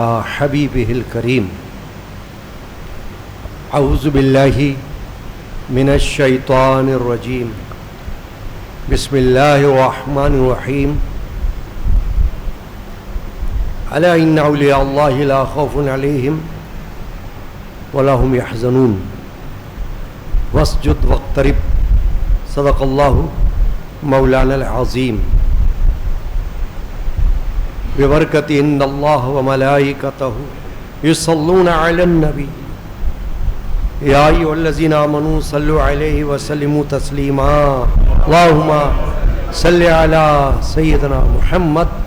حبیبہ الکریم اعوذ باللہ من الشیطان الرجیم بسم اللہ الرحمن الرحیم الا ان اولیاء اللہ لا خوف علیہم ولا هم يحزنون واسجد واقترب صدق اللہ مولانا العظیم ببرکت ان اللہ وملائکتہ یصلون علی النبی یا ایھا الذین آمنوا صلوا علیہ وسلموا تسلیما اللہم صل علی سیدنا محمد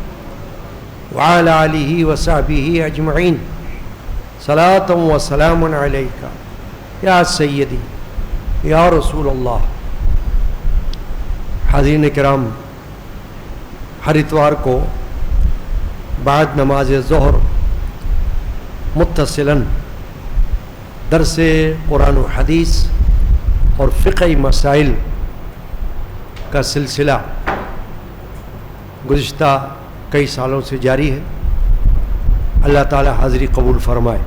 وعلی آلہ وصحبہ اجمعین صلاۃ و سلام علیک یا سیدی یا رسول اللہ۔ حاضرین کرام، ہر اتوار کو بعد نماز ظہر متصلاً درس قرآن و حدیث اور فقہی مسائل کا سلسلہ گزشتہ کئی سالوں سے جاری ہے۔ اللہ تعالی حاضری قبول فرمائے۔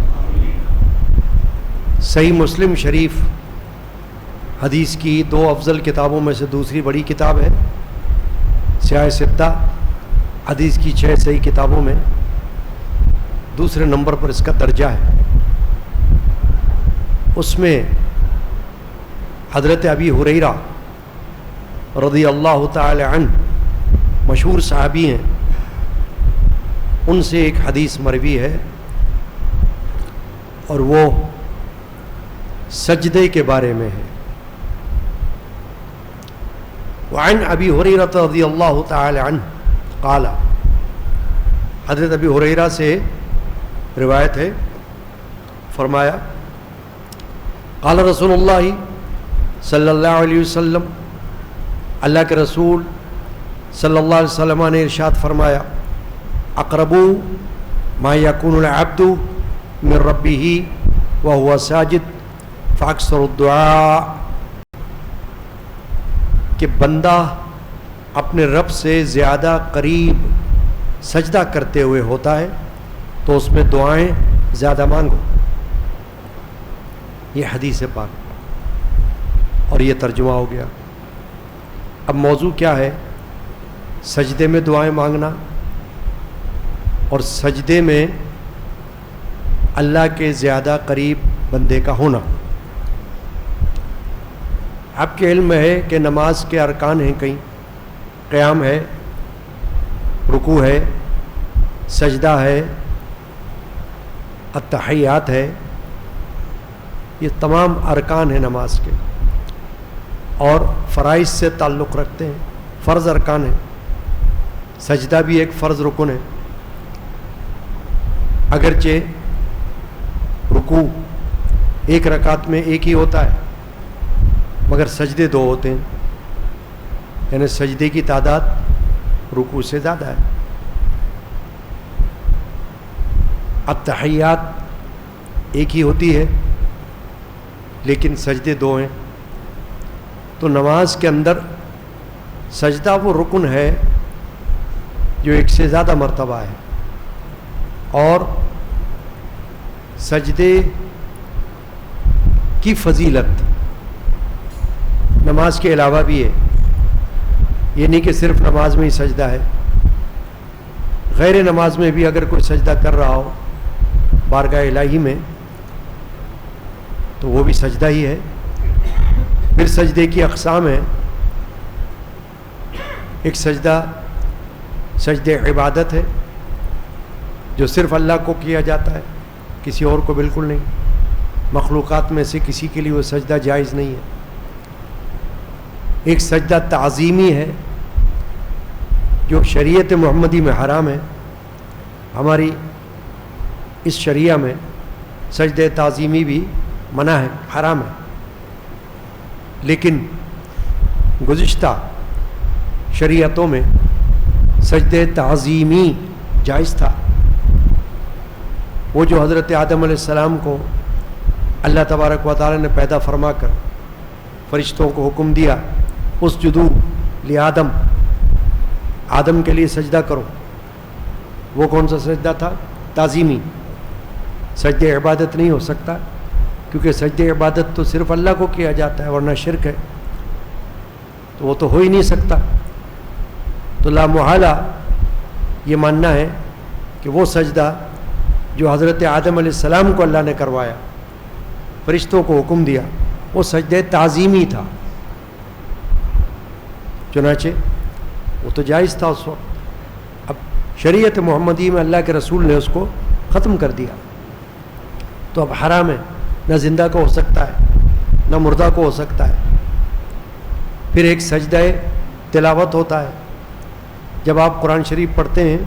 صحیح مسلم شریف حدیث کی دو افضل کتابوں میں سے دوسری بڑی کتاب ہے۔ سیاہ ستہ حدیث کی 6 صحیح کتابوں میں دوسرے نمبر پر اس کا درجہ ہے۔ اس میں حضرت ابی ہریرہ رضی اللہ تعالی عنہ مشہور صحابی ہیں، ان سے ایک حدیث مروی ہے اور وہ سجدے کے بارے میں ہے۔ وعن ابی ہریرہ رضی اللہ تعالی عنہ قال، حضرت ابی ہریرہ سے روایت ہے، فرمایا قال رسول اللہ صلی اللہ علیہ وسلم، اللہ کے رسول صلی اللہ علیہ وسلم نے ارشاد فرمایا، اقرب ما یکون العبد من ربہ وہو ساجد فاکثر الدعاء، کہ بندہ اپنے رب سے زیادہ قریب سجدہ کرتے ہوئے ہوتا ہے تو اس میں دعائیں زیادہ مانگو۔ یہ حدیث پاک اور یہ ترجمہ ہو گیا۔ اب موضوع کیا ہے؟ سجدے میں دعائیں مانگنا اور سجدے میں اللہ کے زیادہ قریب بندے کا ہونا۔ آپ کے علم میں ہے کہ نماز کے ارکان ہیں کئی، قیام ہے، رکوع ہے، سجدہ ہے، التحیات ہے، یہ تمام ارکان ہیں نماز کے اور فرائض سے تعلق رکھتے ہیں، فرض ارکان ہیں۔ سجدہ بھی ایک فرض رکن ہے، اگرچہ رکوع ایک رکعت میں ایک ہی ہوتا ہے مگر سجدے 2 ہوتے ہیں، یعنی سجدے کی تعداد رکوع سے زیادہ ہے۔ التحیات ایک ہی ہوتی ہے لیکن سجدے 2 ہیں۔ تو نماز کے اندر سجدہ وہ رکن ہے جو ایک سے زیادہ مرتبہ ہے، اور سجدے کی فضیلت نماز کے علاوہ بھی ہے۔ یہ نہیں کہ صرف نماز میں ہی سجدہ ہے، غیر نماز میں بھی اگر کوئی سجدہ کر رہا ہو بارگاہ الہی میں تو وہ بھی سجدہ ہی ہے۔ پھر سجدے کی اقسام ہیں، ایک سجدہ سجدہ عبادت ہے جو صرف اللہ کو کیا جاتا ہے، کسی اور کو بالکل نہیں، مخلوقات میں سے کسی کے لیے وہ سجدہ جائز نہیں ہے۔ ایک سجدہ تعظیمی ہے جو شریعت محمدی میں حرام ہے۔ ہماری اس شریعہ میں سجدہ تعظیمی بھی منع ہے، حرام ہے، لیکن گزشتہ شریعتوں میں سجدہ تعظیمی جائز تھا۔ وہ جو حضرت آدم علیہ السلام کو اللہ تبارک و تعالی نے پیدا فرما کر فرشتوں کو حکم دیا، اسجدوا لآدم، آدم کے لیے سجدہ کرو، وہ کون سا سجدہ تھا؟ تعظیمی. سجد عبادت نہیں ہو سکتا کیونکہ سجد عبادت تو صرف اللہ کو کیا جاتا ہے ورنہ شرک ہے، تو وہ تو ہو ہی نہیں سکتا. تو لا محالہ یہ ماننا ہے کہ وہ سجدہ جو حضرت آدم علیہ السلام کو اللہ نے کروایا، فرشتوں کو حکم دیا، وہ سجدہ تعظیمی تھا، چنانچہ وہ تو جائز تھا اس وقت. اب شریعت محمدی میں اللہ کے رسول نے اس کو ختم کر دیا، تو اب حرام ہے، نہ زندہ کو ہو سکتا ہے نہ مردہ کو ہو سکتا ہے. پھر ایک سجدہ تلاوت ہوتا ہے. جب آپ قرآن شریف پڑھتے ہیں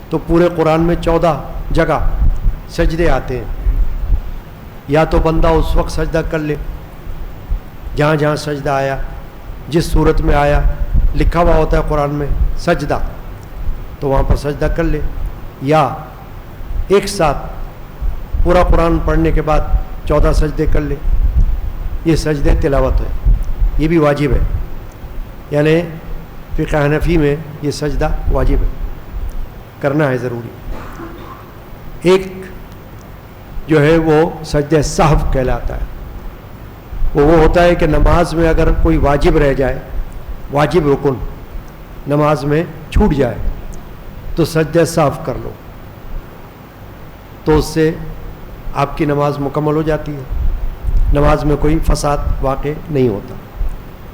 تو پورے قرآن میں 14 جگہ سجدے آتے ہیں. یا تو بندہ اس وقت سجدہ کر لے جہاں جہاں سجدہ آیا، جس صورت میں آیا، لکھا ہوا ہوتا ہے قرآن میں سجدہ، تو وہاں پر سجدہ کر لے، یا ایک ساتھ پورا قرآن پڑھنے کے بعد 14 سجدے کر لے. یہ سجدے تلاوت ہے، یہ بھی واجب ہے، یعنی فقہ حنفی میں یہ سجدہ واجب ہے، کرنا ہے ضروری. ایک جو ہے وہ سجدہ سہو کہلاتا ہے. وہ ہوتا ہے کہ نماز میں اگر کوئی واجب رہ جائے، واجب رکن نماز میں چھوٹ جائے تو سجدہ سہو کر لو، تو اس سے آپ کی نماز مکمل ہو جاتی ہے، نماز میں کوئی فساد واقع نہیں ہوتا.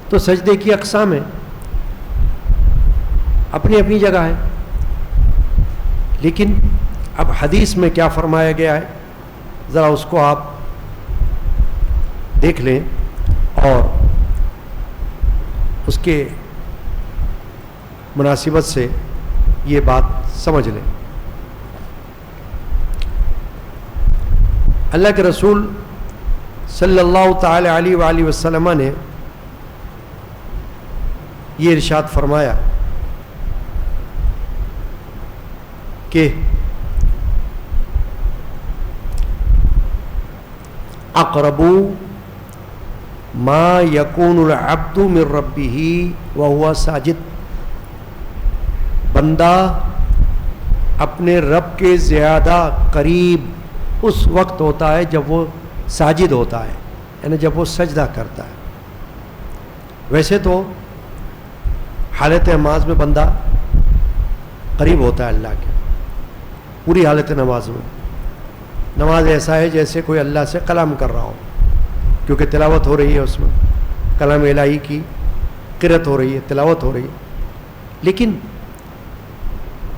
تو سجدے کی اقسام ہیں، اپنی اپنی جگہ ہے، لیکن اب حدیث میں کیا فرمایا گیا ہے ذرا اس کو آپ دیکھ لیں اور اس کے مناسبت سے یہ بات سمجھ لیں. اللہ کے رسول صلی اللہ تعالی علیہ وآلہ وسلم نے یہ ارشاد فرمایا کہ اقرب ما یکون العبد من ربہ وہو ساجد. بندہ اپنے رب کے زیادہ قریب اس وقت ہوتا ہے جب وہ ساجد ہوتا ہے، یعنی جب وہ سجدہ کرتا ہے. ویسے تو حالت نماز میں بندہ قریب ہوتا ہے اللہ کے، پوری حالت نماز میں. نماز ایسا ہے جیسے کوئی اللہ سے کلام کر رہا ہو، کیونکہ تلاوت ہو رہی ہے، اس میں کلام الہی کی قرأت ہو رہی ہے، تلاوت ہو رہی ہے. لیکن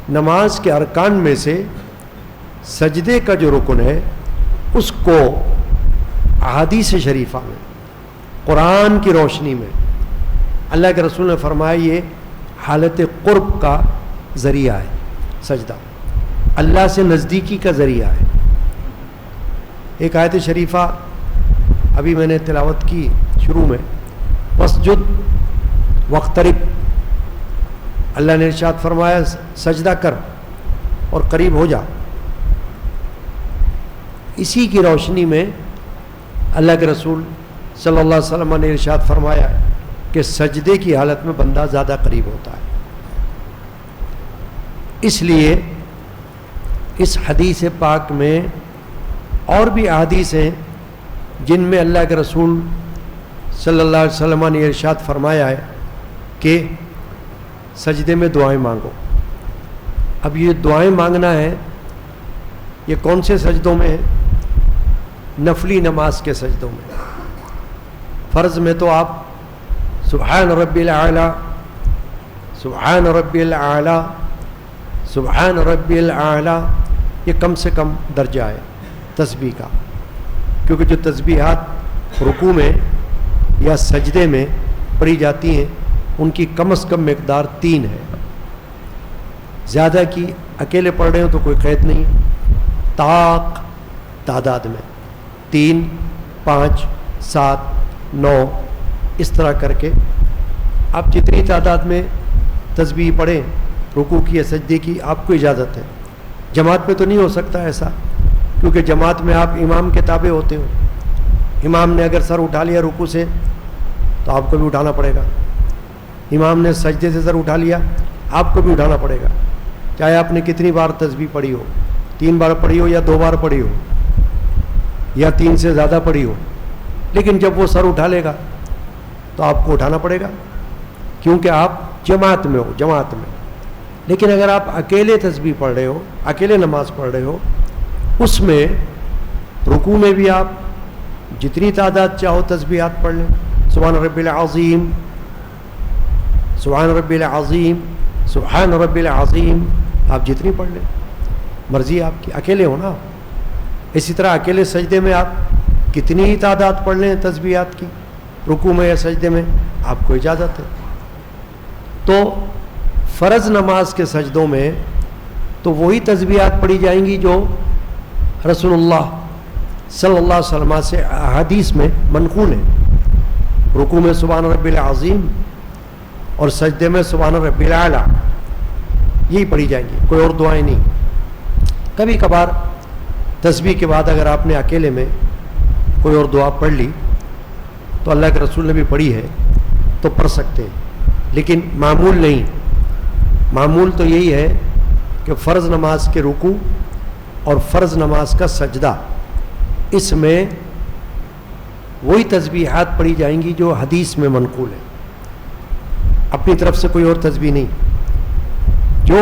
نماز کے ارکان میں سے سجدے کا جو رکن ہے اس کو احادیث شریفہ میں، قرآن کی روشنی میں اللہ کے رسول نے فرمایا یہ حالت قرب کا ذریعہ ہے. سجدہ اللہ سے نزدیکی کا ذریعہ ہے. ایک آیت شریفہ ابھی میں نے تلاوت کی شروع میں، واسجد واقترب، اللہ نے ارشاد فرمایا سجدہ کر اور قریب ہو جا. اسی کی روشنی میں اللہ کے رسول صلی اللہ علیہ وسلم نے ارشاد فرمایا کہ سجدے کی حالت میں بندہ زیادہ قریب ہوتا ہے. اس لیے اس حدیث پاک میں اور بھی احادیث ہیں جن میں اللہ کے رسول صلی اللہ علیہ وسلم نے ارشاد فرمایا ہے کہ سجدے میں دعائیں مانگو. اب یہ دعائیں مانگنا ہے، یہ کون سے سجدوں میں ہے؟ نفلی نماز کے سجدوں میں. فرض میں تو آپ سبحان ربی الاعلی، سبحان ربی الاعلی، سبحان ربی الاعلی، یہ کم سے کم درجہ ہے تسبیح کا، کیونکہ جو تسبیحات رکوع میں یا سجدے میں پڑھی جاتی ہیں ان کی کم از کم مقدار 3 ہے. زیادہ کی اکیلے پڑھ رہے ہو تو کوئی قید نہیں، طاق تعداد میں 3 5 7 9 اس طرح کر کے آپ جتنی تعداد میں تسبیح پڑھیں رکوع کی یا سجدے کی آپ کو اجازت ہے. جماعت میں تو نہیں ہو سکتا ایسا، کیونکہ جماعت میں آپ امام کے تابع ہوتے ہو. امام نے اگر سر اٹھا لیا رکوع سے تو آپ کو بھی اٹھانا پڑے گا، امام نے سجدے سے سر اٹھا لیا آپ کو بھی اٹھانا پڑے گا، چاہے آپ نے کتنی بار تسبیح پڑھی ہو. 3 بار پڑھی ہو یا 2 بار پڑھی ہو یا 3 سے زیادہ پڑھی ہو، لیکن جب وہ سر اٹھا لے گا تو آپ کو اٹھانا پڑے گا کیونکہ آپ جماعت میں ہو، جماعت میں. لیکن اگر آپ اکیلے تسبیح پڑھ رہے ہو، اکیلے نماز پڑھ رہے ہو، اس میں رکوع میں بھی آپ جتنی تعداد چاہو تسبیحات پڑھ لیں. سبحان ربی العظیم، سبحان ربی العظیم، سبحان ربی العظیم، آپ جتنی پڑھ لیں، مرضی آپ کی، اکیلے ہو نا. اسی طرح اکیلے سجدے میں آپ کتنی ہی تعداد پڑھ لیں تسبیحات کی، رکوع میں یا سجدے میں، آپ کو اجازت ہے. تو فرض نماز کے سجدوں میں تو وہی تسبیحات پڑھی جائیں گی جو رسول اللہ صلی اللہ علیہ وسلم سے حدیث میں منقول ہے. رکوع میں سبحان ربی العظیم اور سجدے میں سبحان ربی الاعلیٰ، یہی پڑھی جائیں گی، کوئی اور دعائیں نہیں. کبھی کبھار تسبیح کے بعد اگر آپ نے اکیلے میں کوئی اور دعا پڑھ لی تو اللہ کے رسول نے بھی پڑھی ہے تو پڑھ سکتے ہیں، لیکن معمول نہیں. معمول تو یہی ہے کہ فرض نماز کے رکوع اور فرض نماز کا سجدہ، اس میں وہی تسبیحات پڑھی جائیں گی جو حدیث میں منقول ہے، اپنی طرف سے کوئی اور تسبیح نہیں. جو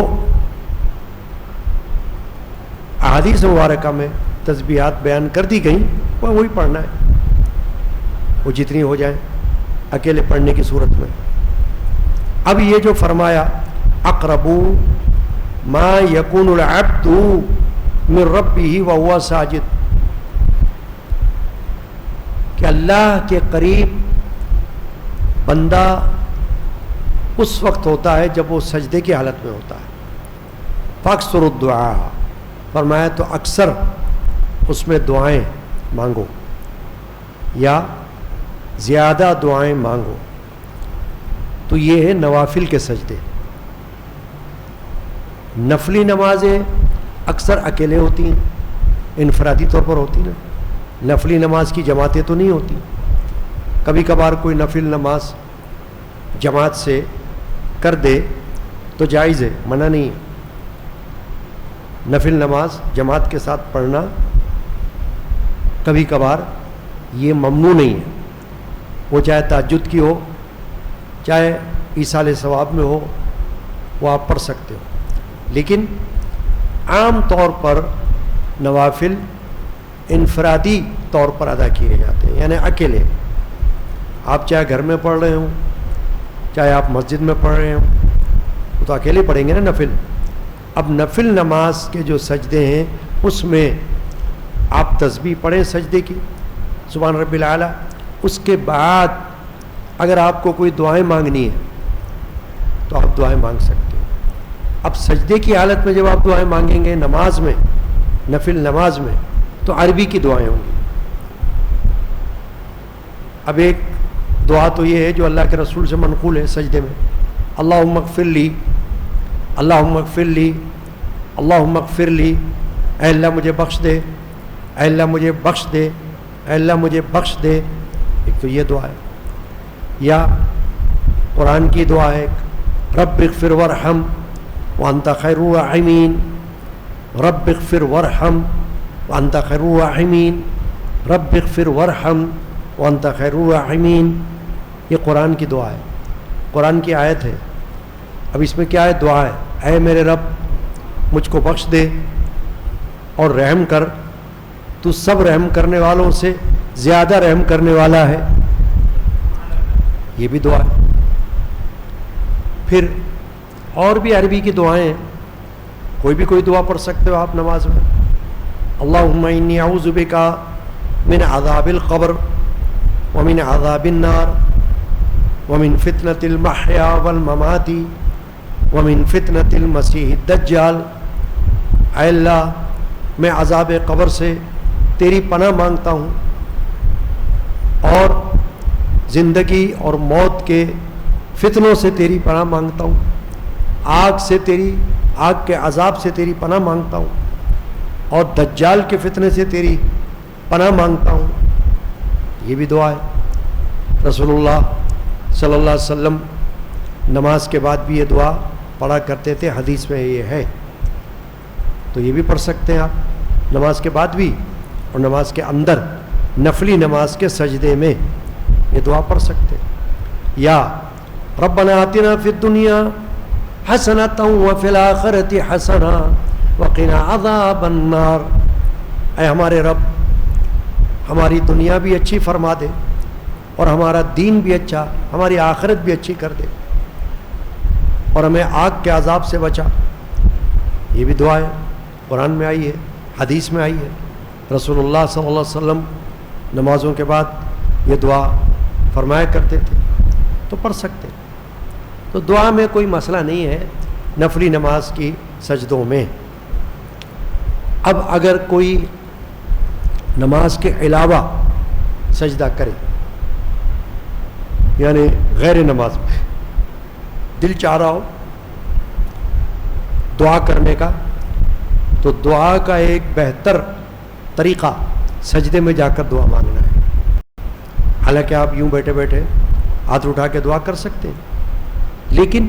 احادیث مبارکہ میں تسبیحات بیان کر دی گئیں وہ وہی پڑھنا ہے، وہ جتنی ہو جائیں اکیلے پڑھنے کی صورت میں. اب یہ جو فرمایا اقرب ما یکون العبد من ربہ وہو ساجد، کہ اللہ کے قریب بندہ اس وقت ہوتا ہے جب وہ سجدے کی حالت میں ہوتا ہے. فاکثر الدعاء، فرمایا تو اکثر اس میں دعائیں مانگو یا زیادہ دعائیں مانگو. تو یہ ہے نوافل کے سجدے. نفلی نمازیں اکثر اکیلے ہوتی ہیں، انفرادی طور پر ہوتی ہیں. نفلی نماز کی جماعتیں تو نہیں ہوتی. کبھی کبھار کوئی نفل نماز جماعت سے کر دے تو جائز ہے، منع نہیں ہے. نفل نماز جماعت کے ساتھ پڑھنا کبھی کبھار یہ ممنوع نہیں ہے. وہ چاہے تہجد کی ہو چاہے ایصال ثواب میں ہو، وہ آپ پڑھ سکتے ہو. لیکن عام طور پر نوافل انفرادی طور پر ادا کیے جاتے ہیں، یعنی اکیلے. آپ چاہے گھر میں پڑھ رہے ہوں چاہے آپ مسجد میں پڑھ رہے ہوں تو اکیلے پڑھیں گے نا نفل. اب نفل نماز کے جو سجدے ہیں اس میں آپ تسبیح پڑھیں سجدے کی سبحان ربی الاعلیٰ، اس کے بعد اگر آپ کو کوئی دعائیں مانگنی ہے تو آپ دعائیں مانگ سکتے ہیں. اب سجدے کی حالت میں جب آپ دعائیں مانگیں گے نماز میں، نفل نماز میں، تو عربی کی دعائیں ہوں گی. اب ایک دعا تو یہ ہے جو اللہ کے رسول سے منقول ہے سجدے میں، اللہم اغفر لی، اللہم اغفر لی، اللہم اغفر لی، اے اللہ مجھے بخش دے، اے اللہ مجھے بخش دے، اے اللہ مجھے بخش دے. ایک تو یہ دعا ہے. یا قرآن کی دعا ہے رب اغفر وارحم وانت خیر الراحمین، رب اغفر وارحم وانت خیر الراحمین، رب اغفر وارحم وانت خیر الراحمین. یہ قرآن کی دعا ہے، قرآن کی آیت ہے. اب اس میں کیا ہے؟ دعا ہے، اے میرے رب مجھ کو بخش دے اور رحم کر، تو سب رحم کرنے والوں سے زیادہ رحم کرنے والا ہے. یہ بھی دعا ہے. پھر اور بھی عربی کی دعائیں، کوئی دعا پڑھ سکتے ہو آپ نماز میں. اللہم انی اعوذ بک من عذاب القبر ومن عذاب النار ومن فتنة المحیا والممات ومن فتنة المسیح الدجال. اے اللہ میں عذاب قبر سے تیری پناہ مانگتا ہوں اور زندگی اور موت کے فتنوں سے تیری پناہ مانگتا ہوں، آگ کے عذاب سے تیری پناہ مانگتا ہوں اور دجال کے فتنے سے تیری پناہ مانگتا ہوں. یہ بھی دعا ہے. رسول اللہ صلی اللہ علیہ وسلم نماز کے بعد بھی یہ دعا پڑھا کرتے تھے، حدیث میں یہ ہے. تو یہ بھی پڑھ سکتے ہیں آپ نماز کے بعد بھی، اور نماز کے اندر نفلی نماز کے سجدے میں یہ دعا پڑھ سکتے ہیں. یا ربنا آتنا فی الدنیا حسنۃ وفی الآخرۃ حسنہ وقنا عذاب النار. اے ہمارے رب، ہماری دنیا بھی اچھی فرما دے اور ہمارا دین بھی اچھا، ہماری آخرت بھی اچھی کر دے، اور ہمیں آگ کے عذاب سے بچا. یہ بھی دعا ہے، قرآن میں آئی ہے، حدیث میں آئی ہے. رسول اللہ صلی اللہ علیہ وسلم نمازوں کے بعد یہ دعا فرمایا کرتے تھے، تو پڑھ سکتے. تو دعا میں کوئی مسئلہ نہیں ہے نفلی نماز کی سجدوں میں. اب اگر کوئی نماز کے علاوہ سجدہ کرے، یعنی غیر نماز میں دل چاہ رہا ہو دعا کرنے کا، تو دعا کا ایک بہتر طریقہ سجدے میں جا کر دعا مانگنا ہے. حالانکہ آپ یوں بیٹھے بیٹھے ہاتھ اٹھا کے دعا کر سکتے ہیں، لیکن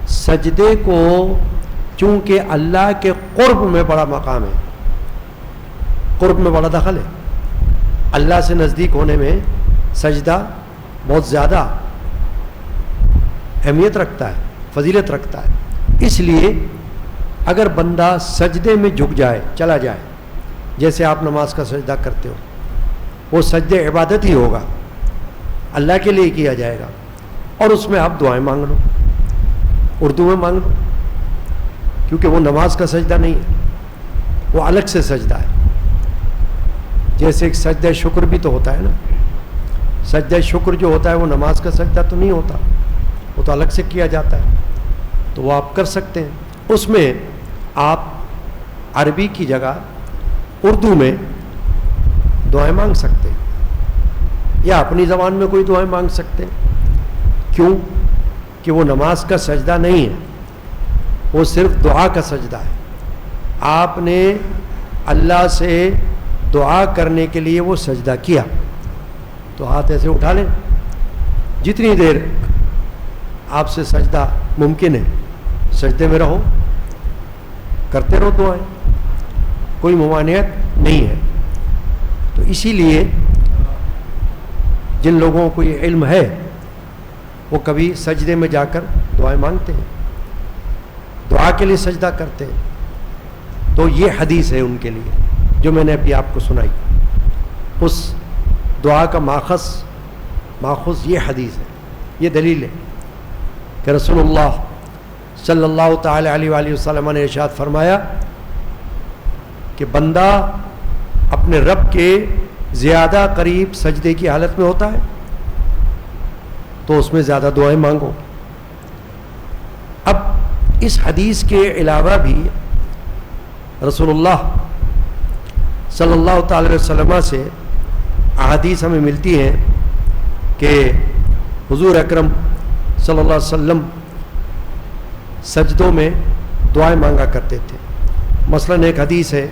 سجدے کو چونکہ اللہ کے قرب میں بڑا مقام ہے، قرب میں بڑا دخل ہے، اللہ سے نزدیک ہونے میں سجدہ بہت زیادہ اہمیت رکھتا ہے، فضیلت رکھتا ہے. اس لیے اگر بندہ سجدے میں جھک جائے، چلا جائے، جیسے آپ نماز کا سجدہ کرتے ہو، وہ سجدے عبادت ہی ہوگا، اللہ کے لیے کیا جائے گا، اور اس میں آپ دعائیں مانگ لو، اردو میں مانگ لو، کیونکہ وہ نماز کا سجدہ نہیں ہے، وہ الگ سے سجدہ ہے. جیسے ایک سجدہ شکر بھی تو ہوتا ہے نا، سجدہ شکر جو ہوتا ہے وہ نماز کا سجدہ تو نہیں ہوتا، وہ تو الگ سے کیا جاتا ہے، تو وہ آپ کر سکتے ہیں. اس میں آپ عربی کی جگہ اردو میں دعائیں مانگ سکتے ہیں، یا اپنی زبان میں کوئی دعائیں مانگ سکتے ہیں. کیوں کہ وہ نماز کا سجدہ نہیں ہے، وہ صرف دعا کا سجدہ ہے. آپ نے اللہ سے دعا کرنے کے لیے وہ سجدہ کیا، تو ہاتھ ایسے اٹھا لیں، جتنی دیر آپ سے سجدہ ممکن ہے سجدے میں رہو، کرتے رہو دعائیں، کوئی ممانعت نہیں ہے. تو اسی لیے جن لوگوں کو یہ علم ہے وہ کبھی سجدے میں جا کر دعائیں مانگتے ہیں، دعا کے لیے سجدہ کرتے ہیں. تو یہ حدیث ہے ان کے لیے جو میں نے ابھی آپ کو سنائی. اس دعا کا ماخذ یہ حدیث ہے، یہ دلیل ہے کہ رسول اللہ صلی اللہ تعالی علیہ وآلہ وسلم نے ارشاد فرمایا کہ بندہ اپنے رب کے زیادہ قریب سجدے کی حالت میں ہوتا ہے تو اس میں زیادہ دعائیں مانگو. اب اس حدیث کے علاوہ بھی رسول اللہ صلی اللہ تعالی علیہ وسلم سے احادیث ہمیں ملتی ہیں کہ حضور اکرم صلی اللہ علیہ وسلم سجدوں میں دعائیں مانگا کرتے تھے. مثلاً ایک حدیث ہے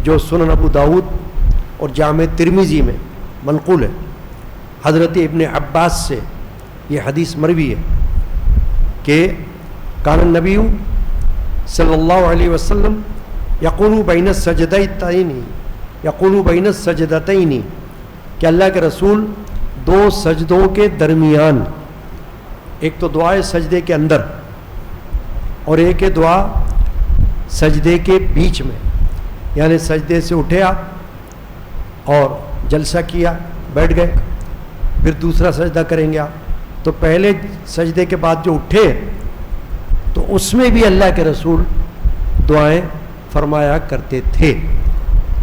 جو سنن ابو داؤد اور جامع ترمذی میں منقول ہے، حضرت ابن عباس سے یہ حدیث مروی ہے کہ کان النبی صلی اللہ علیہ وسلم یقول بین السجدتین کہ اللہ کے رسول دو سجدوں کے درمیان، ایک تو دعائے سجدے کے اندر اور ایک ہے دعا سجدے کے بیچ میں، یعنی سجدے سے اٹھے آپ اور جلسہ کیا، بیٹھ گئے، پھر دوسرا سجدہ کریں گے آپ، تو پہلے سجدے کے بعد جو اٹھے تو اس میں بھی اللہ کے رسول دعائیں فرمایا کرتے تھے،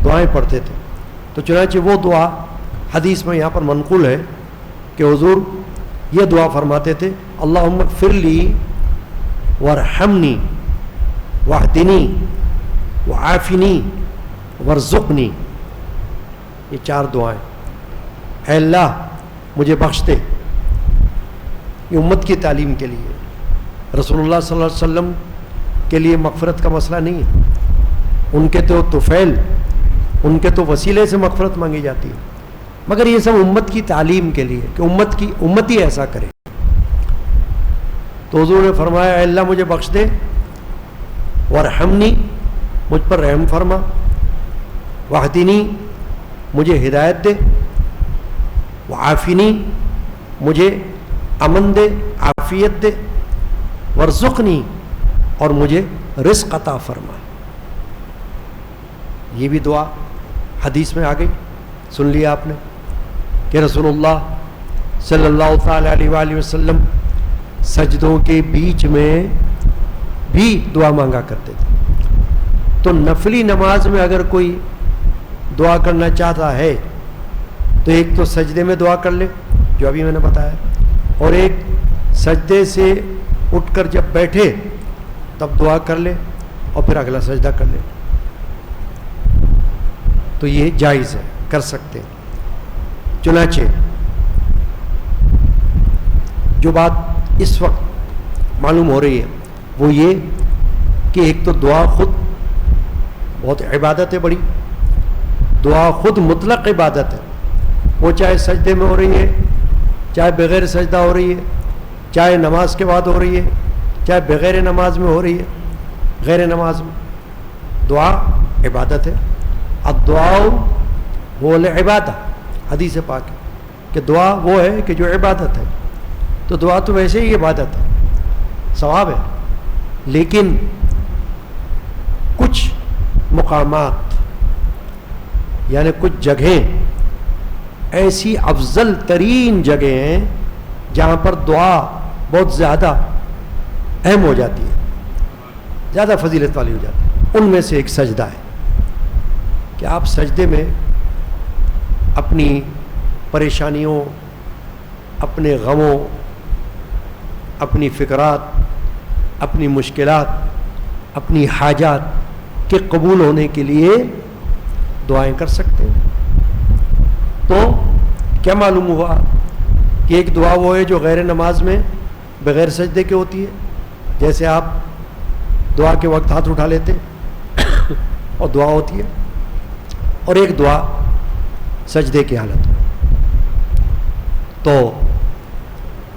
دعائیں پڑھتے تھے. تو چنانچہ وہ دعا حدیث میں یہاں پر منقول ہے کہ حضور یہ دعا فرماتے تھے، اللہم اغفر لی وارحمنی واہدنی وعافنی وارزقنی. یہ چار دعائیں، اے اللہ مجھے بخش دے. یہ امت کی تعلیم کے لیے، رسول اللہ صلی اللہ علیہ وسلم کے لیے مغفرت کا مسئلہ نہیں ہے، ان کے تو طفیل، ان کے تو وسیلے سے مغفرت مانگی جاتی ہے، مگر یہ سب امت کی تعلیم کے لیے کہ امتی ایسا کرے. تو حضور نے فرمایا اے اللہ مجھے بخش دے، وارحمنی مجھ پر رحم فرما، واہدنی مجھے ہدایت دے، وعافنی مجھے امن دے، عافیت دے، ورزقنی اور مجھے رزق عطا فرما۔ یہ بھی دعا حدیث میں آ گئی، سن لیا آپ نے کہ رسول اللہ صلی اللہ تعالی علیہ وآلہ وسلم سجدوں کے بیچ میں بھی دعا مانگا کرتے تھے۔ تو نفلی نماز میں اگر کوئی دعا کرنا چاہتا ہے تو ایک تو سجدے میں دعا کر لے جو ابھی میں نے بتایا، اور ایک سجدے سے اٹھ کر جب بیٹھے تب دعا کر لے اور پھر اگلا سجدہ کر لے، تو یہ جائز ہے، کر سکتے ہیں۔ چنانچہ جو بات اس وقت معلوم ہو رہی ہے وہ یہ کہ ایک تو دعا خود بہت عبادت ہے بڑی، دعا خود مطلق عبادت ہے، وہ چاہے سجدے میں ہو رہی ہے، چاہے بغیر سجدہ ہو رہی ہے، چاہے نماز کے بعد ہو رہی ہے، چاہے بغیر نماز میں ہو رہی ہے، غیر نماز میں، دعا عبادت ہے۔ الدعاء هو العبادہ، حدیث پاک ہے کہ دعا وہ ہے کہ جو عبادت ہے، تو دعا تو ویسے ہی عبادت ہے، ثواب ہے، لیکن کچھ مقامات یعنی کچھ جگہیں ایسی افضل ترین جگہیں ہیں جہاں پر دعا بہت زیادہ اہم ہو جاتی ہے، زیادہ فضیلت والی ہو جاتی ہے۔ ان میں سے ایک سجدہ ہے کہ آپ سجدے میں اپنی پریشانیوں، اپنے غموں، اپنی فکرات، اپنی مشکلات، اپنی حاجات کے قبول ہونے کے لیے دعائیں کر سکتے ہیں۔ تو کیا معلوم ہوا کہ ایک دعا وہ ہے جو غیر نماز میں بغیر سجدے کے ہوتی ہے، جیسے آپ دعا کے وقت ہاتھ اٹھا لیتے اور دعا ہوتی ہے، اور ایک دعا سجدے کی حالت میں۔ تو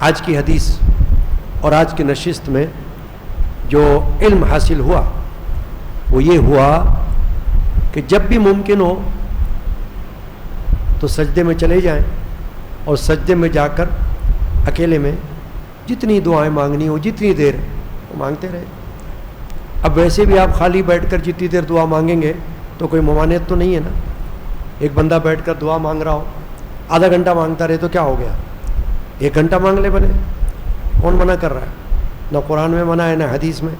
آج کی حدیث اور آج کی نشست میں جو علم حاصل ہوا وہ یہ ہوا کہ جب بھی ممکن ہو تو سجدے میں چلے جائیں اور سجدے میں جا کر اکیلے میں جتنی دعائیں مانگنی ہو، جتنی دیر وہ مانگتے رہے۔ اب ویسے بھی آپ خالی بیٹھ کر جتنی دیر دعا مانگیں گے تو کوئی ممانعت تو نہیں ہے نا۔ ایک بندہ بیٹھ کر دعا مانگ رہا ہو، آدھا گھنٹہ مانگتا رہے تو کیا ہو گیا؟ 1 گھنٹہ مانگ لے بھلے، کون منع کر رہا ہے؟ نہ قرآن میں منع ہے نہ حدیث میں۔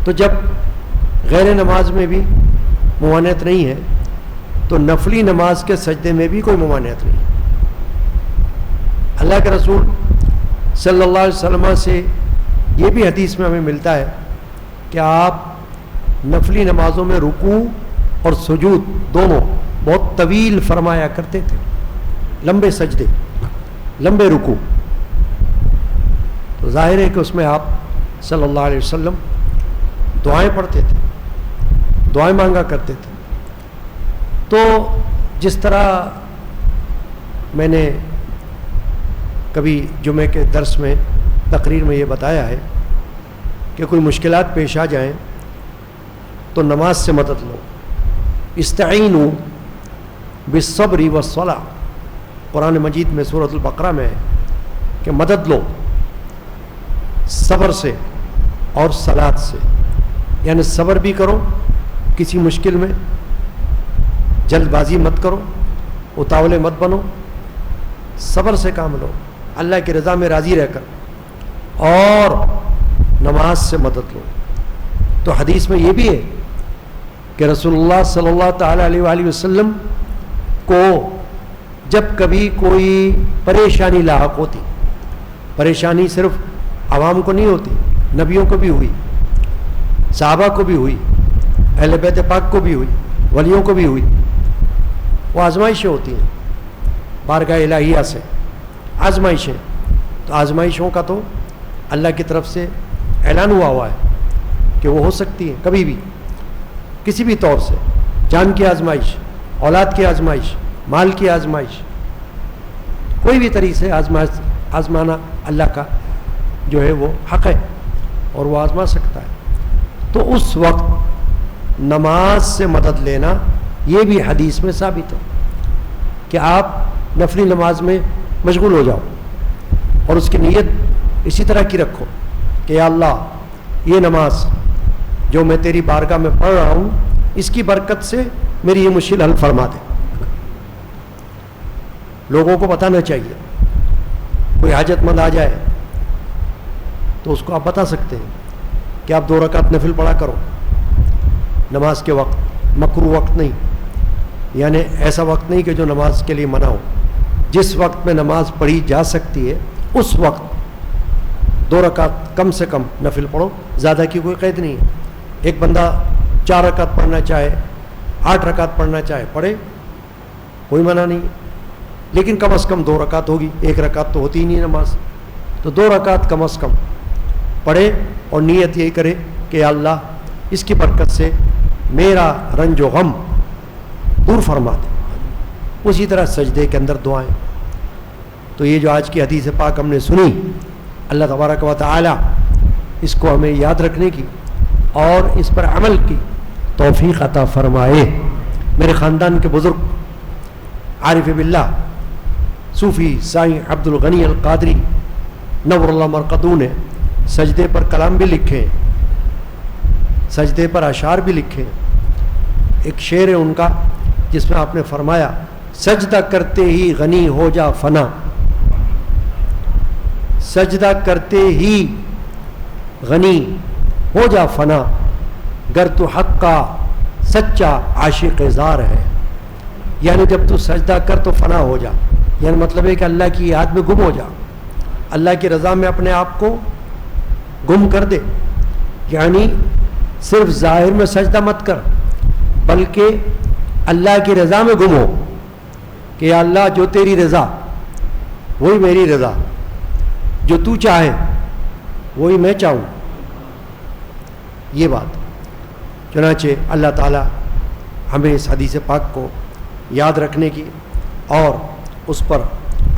تو جب غیر نماز میں بھی ممانعت نہیں ہے تو نفلی نماز کے سجدے میں بھی کوئی ممانعت نہیں ہے۔ اللہ کے رسول صلی اللہ علیہ وسلم سے یہ بھی حدیث میں ہمیں ملتا ہے کہ آپ نفلی نمازوں میں رکوع اور سجود دونوں بہت طویل فرمایا کرتے تھے، لمبے سجدے، لمبے رکوع۔ تو ظاہر ہے کہ اس میں آپ صلی اللہ علیہ وسلم دعائیں پڑھتے تھے، دعائیں مانگا کرتے تھے۔ تو جس طرح میں نے کبھی جمعے کے درس میں تقریر میں یہ بتایا ہے کہ کوئی مشکلات پیش آ جائیں تو نماز سے مدد لو، استعینوا بالصبر والصلاۃ، قرآن مجید میں سورۃ البقرہ میں ہے کہ مدد لو صبر سے اور صلاۃ سے، یعنی صبر بھی کرو، کسی مشکل میں جلد بازی مت کرو، اتاولے مت بنو، صبر سے کام لو اللہ کی رضا میں راضی رہ کر، اور نماز سے مدد لو۔ تو حدیث میں یہ بھی ہے کہ رسول اللہ صلی اللہ تعالی علیہ وآلہ وسلم کو جب کبھی کوئی پریشانی لاحق ہوتی، پریشانی صرف عوام کو نہیں ہوتی، نبیوں کو بھی ہوئی، صحابہ کو بھی ہوئی، اہل بیت پاک کو بھی ہوئی، ولیوں کو بھی ہوئی، وہ آزمائشیں ہوتی ہیں بارگاہ الہیہ سے، آزمائشیں۔ تو آزمائشوں کا تو اللہ کی طرف سے اعلان ہوا ہے کہ وہ ہو سکتی ہے کبھی بھی، کسی بھی طور سے، جان کی آزمائش، اولاد کی آزمائش، مال کی آزمائش، کوئی بھی طریقے سے آزمانا اللہ کا جو ہے وہ حق ہے اور وہ آزما سکتا ہے۔ تو اس وقت نماز سے مدد لینا یہ بھی حدیث میں ثابت ہے کہ آپ نفلی نماز میں مشغول ہو جاؤ اور اس کی نیت اسی طرح کی رکھو کہ یا اللہ یہ نماز جو میں تیری بارگاہ میں پڑھ رہا ہوں اس کی برکت سے میری یہ مشکل حل فرما دے. لوگوں کو بتانا چاہیے. کوئی حاجت مند آ جائے تو اس کو آپ بتا سکتے ہیں کہ آپ 2 رکعت نفل پڑھا کرو نماز کے وقت, مکروہ وقت نہیں, یعنی ایسا وقت نہیں کہ جو نماز کے لیے منع ہو. جس وقت میں نماز پڑھی جا سکتی ہے اس وقت 2 رکعت کم سے کم نفل پڑھو, زیادہ کی کوئی قید نہیں ہے. ایک بندہ 4 رکعت پڑھنا چاہے, 8 رکعت پڑھنا چاہے پڑھے, کوئی منع نہیں, لیکن کم از کم 2 رکعت ہوگی. 1 رکعت تو ہوتی ہی نہیں نماز, تو 2 رکعت کم از کم پڑھے اور نیت یہی کرے کہ یا اللہ اس کی برکت سے میرا رنج و غم دور فرما دے. اسی طرح سجدے کے اندر دعائیں. تو یہ جو آج کی حدیث پاک ہم نے سنی, اللہ تبارک و تعالی اس کو ہمیں یاد رکھنے کی اور اس پر عمل کی توفیق عطا فرمائے. میرے خاندان کے بزرگ عارف باللہ صوفی سائیں عبد الغنی القادری نور اللہ مرقدو نے سجدے پر کلام بھی لکھے, سجدے پر اشعار بھی لکھے. ایک شعر ہے ان کا جس میں آپ نے فرمایا سجدہ کرتے ہی غنی ہو جا فنا, سجدہ کرتے ہی غنی ہو جا فنا, گر تو حق کا سچا عاشق زار ہے. یعنی جب تو سجدہ کر تو فنا ہو جا, یعنی مطلب ہے کہ اللہ کی یاد میں گم ہو جا, اللہ کی رضا میں اپنے آپ کو گم کر دے. یعنی صرف ظاہر میں سجدہ مت کر بلکہ اللہ کی رضا میں گم ہو کہ یا اللہ جو تیری رضا وہی میری رضا, جو تو چاہے وہی میں چاہوں. یہ بات چنانچہ اللہ تعالی ہمیں اس حدیث پاک کو یاد رکھنے کی اور اس پر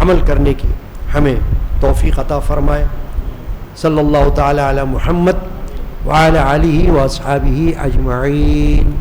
عمل کرنے کی ہمیں توفیق عطا فرمائے. صلی اللہ تعالی علی محمد وعلی آلہ واصحابہ اجمعین.